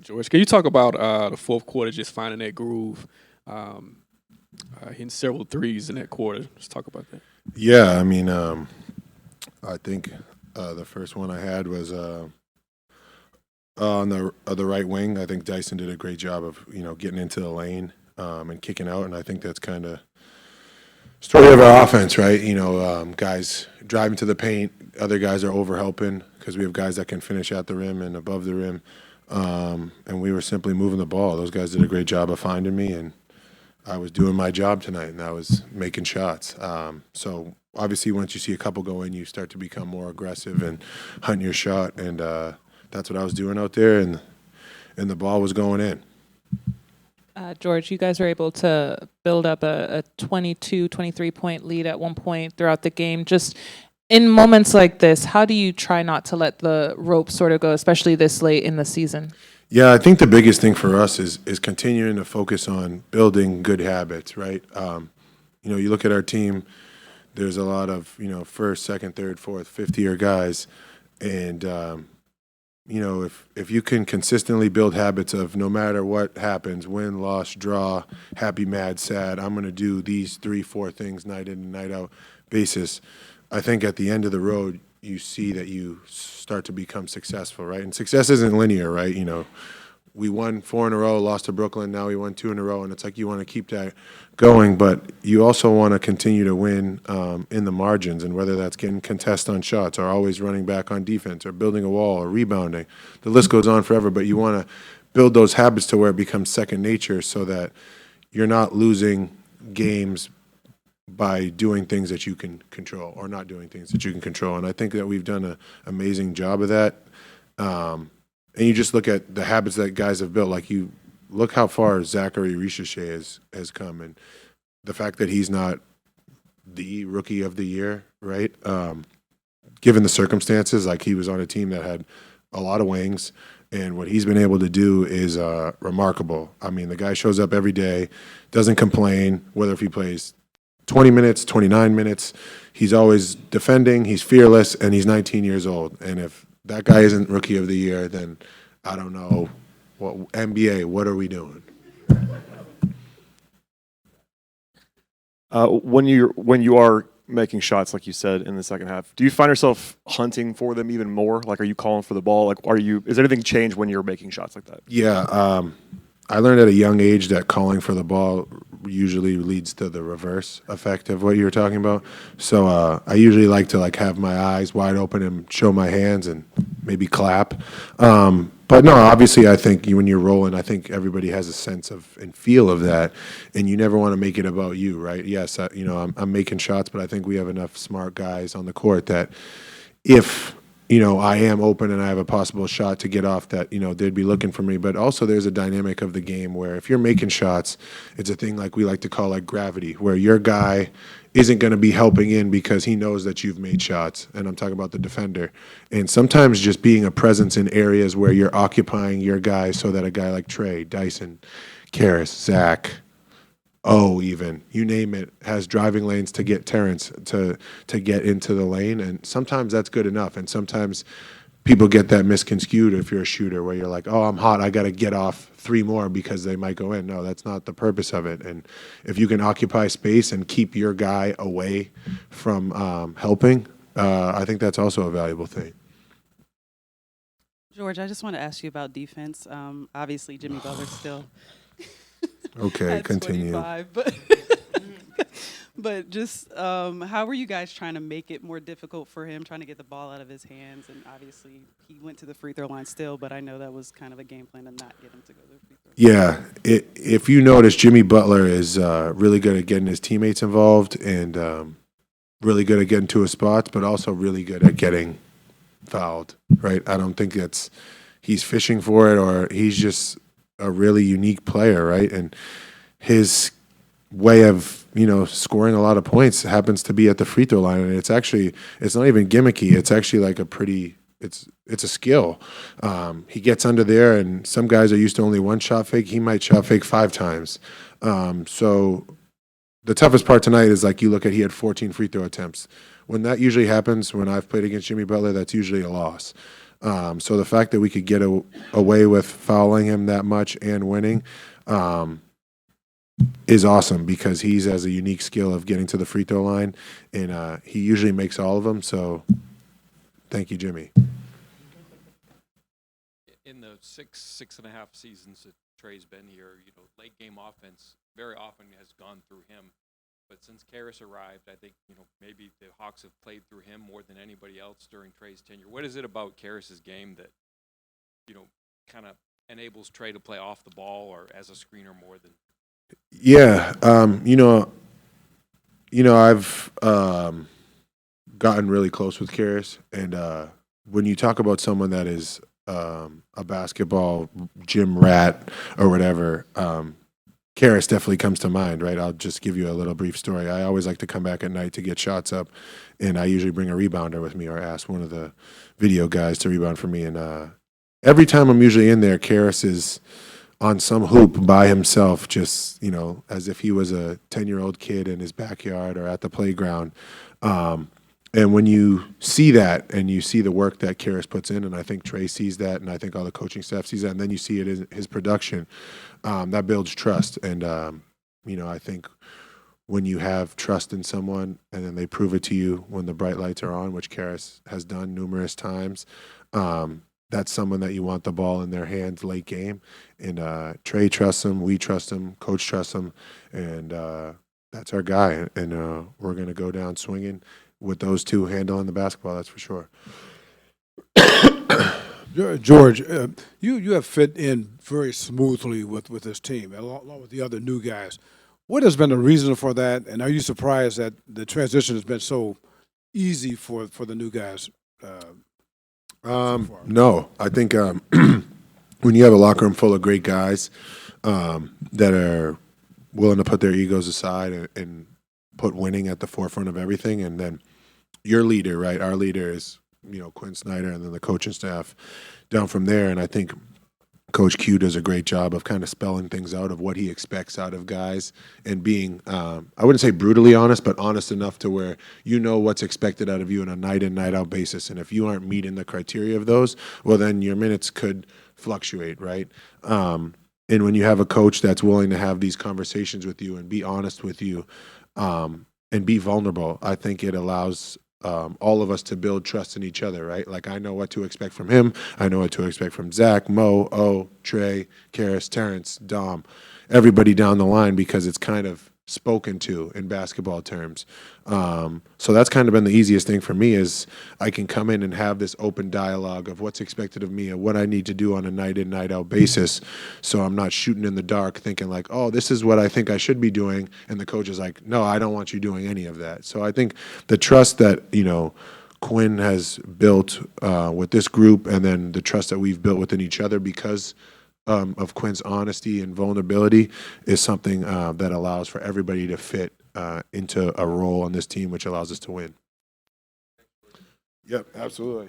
George, can you talk about the fourth quarter, just finding that groove, um, hitting several threes in that quarter? Let's talk about that. Yeah, I mean, I think the first one I had was on the right wing. I think Dyson did a great job of getting into the lane and kicking out, and I think that's kind of story of our offense, right? Guys driving to the paint, other guys are over helping because we have guys that can finish at the rim and above the rim, and we were simply moving the ball. Those guys did a great job of finding me, and I was doing my job tonight, and I was making shots. So obviously, once you see a couple go in, you start to become more aggressive and hunt your shot, and that's what I was doing out there, and the ball was going in. George, you guys were able to build up a 22, 23-point lead at one point throughout the game. Just in moments like this, how do you try not to let the rope sort of go, especially this late in the season? Yeah, I think the biggest thing for us is continuing to focus on building good habits, right? You look at our team, there's a lot of, first, second, third, fourth, fifth-year guys, and if you can consistently build habits of no matter what happens, win, loss, draw, happy, mad, sad, I'm going to do these 3, 4 things night in and night out basis, I think at the end of the road, you see that you start to become successful, right? And success isn't linear, right? We won 4 in a row, lost to Brooklyn, now we won 2 in a row, and it's like you want to keep that going, but you also want to continue to win in the margins, and whether that's getting contest on shots or always running back on defense or building a wall or rebounding. The list goes on forever, but you want to build those habits to where it becomes second nature so that you're not losing games by doing things that you can control or not doing things that you can control. And I think that we've done an amazing job of that. And you just look at the habits that guys have built. Like, you look how far Zachary Richichet has come, and the fact that he's not the rookie of the year, right? Given the circumstances, like, he was on a team that had a lot of wings, and what he's been able to do is remarkable. I mean, the guy shows up every day, doesn't complain, whether if he plays 20 minutes, 29 minutes. He's always defending, he's fearless, and he's 19 years old. And if that guy isn't rookie of the year, then I don't know what NBA. What are we doing? When you are making shots, like you said in the second half, do you find yourself hunting for them even more? Like, are you calling for the ball? Like, is anything changed when you're making shots like that? Yeah, I learned at a young age that calling for the ball usually leads to the reverse effect of what you were talking about. So I usually like to have my eyes wide open and show my hands and maybe clap. But no, obviously I think when you're rolling, I think everybody has a sense of and feel of that, and you never want to make it about you, right? Yes, I'm making shots, but I think we have enough smart guys on the court that if I am open and I have a possible shot to get off that, they'd be looking for me. But also there's a dynamic of the game where if you're making shots, it's a thing like we like to call like gravity, where your guy isn't going to be helping in because he knows that you've made shots. And I'm talking about the defender. And sometimes just being a presence in areas where you're occupying your guy so that a guy like Trey, Dyson, Caris, Zach, even you name it, has driving lanes to get Terrence to get into the lane, and sometimes that's good enough. And sometimes people get that misconstrued if you're a shooter, where you're like, I'm hot, I got to get off 3 more because they might go in. No, that's not the purpose of it. And if you can occupy space and keep your guy away from helping, I think that's also a valuable thing. George, I just want to ask you about defense. Obviously, Jimmy Butler still. Okay, continue. But just how were you guys trying to make it more difficult for him, trying to get the ball out of his hands? And obviously, he went to the free throw line still, but I know that was kind of a game plan to not get him to go to the free throw line. Yeah, if you notice, Jimmy Butler is really good at getting his teammates involved and really good at getting to his spots, but also really good at getting fouled, right? I don't think he's fishing for it, or he's just a really unique player, right? And his way of scoring a lot of points happens to be at the free throw line, and it's not even gimmicky. It's actually like it's a skill. He gets under there, and some guys are used to only one shot fake. He might shot fake 5 times. So the toughest part tonight is he look at, he had 14 free throw attempts. When that usually happens, when I've played against Jimmy Butler, that's usually a loss. So the fact that we could get away with fouling him that much and winning is awesome because he's has a unique skill of getting to the free throw line, and he usually makes all of them. So thank you, Jimmy. In the six and a half seasons that Trey's been here, late game offense very often has gone through him. But since Caris arrived, I think, maybe the Hawks have played through him more than anybody else during Trey's tenure. What is it about Caris's game that, kind of enables Trey to play off the ball or as a screener more than? Yeah, I've gotten really close with Caris, and when you talk about someone that is a basketball gym rat or whatever, Caris definitely comes to mind, right? I'll just give you a little brief story. I always like to come back at night to get shots up, and I usually bring a rebounder with me or ask one of the video guys to rebound for me. And every time I'm usually in there, Caris is on some hoop by himself, just, as if he was a 10-year-old kid in his backyard or at the playground. And when you see that and you see the work that Caris puts in, and I think Trey sees that, and I think all the coaching staff sees that, and then you see it in his production, that builds trust. And, I think when you have trust in someone and then they prove it to you when the bright lights are on, which Caris has done numerous times, that's someone that you want the ball in their hands late game. And Trey trusts him, we trust him, coach trusts him, and that's our guy. And we're going to go down swinging with those two handling the basketball, that's for sure. George, you have fit in very smoothly with this team, along with the other new guys. What has been the reason for that, and are you surprised that the transition has been so easy for the new guys? No, I think when you have a locker room full of great guys that are willing to put their egos aside and put winning at the forefront of everything, and then your leader, right? Our leader is, Quinn Snyder, and then the coaching staff down from there. And I think Coach Q does a great job of kind of spelling things out of what he expects out of guys and being, I wouldn't say brutally honest, but honest enough to where what's expected out of you on a night in, night out basis. And if you aren't meeting the criteria of those, well, then your minutes could fluctuate, right? And when you have a coach that's willing to have these conversations with you and be honest with you and be vulnerable, I think it allows all of us to build trust in each other, right? Like, I know what to expect from him. I know what to expect from Zach, Mo, O, Trey, Caris, Terrence, Dom, everybody down the line, because it's kind of spoken to in basketball terms. So that's kind of been the easiest thing for me, is I can come in and have this open dialogue of what's expected of me and what I need to do on a night in, night out basis. So I'm not shooting in the dark thinking like, oh, this is what I think I should be doing. And the coach is like, no, I don't want you doing any of that. So I think the trust that, Quinn has built with this group, and then the trust that we've built within each other because of Quinn's honesty and vulnerability, is something that allows for everybody to fit into a role on this team, which allows us to win. Yep, absolutely.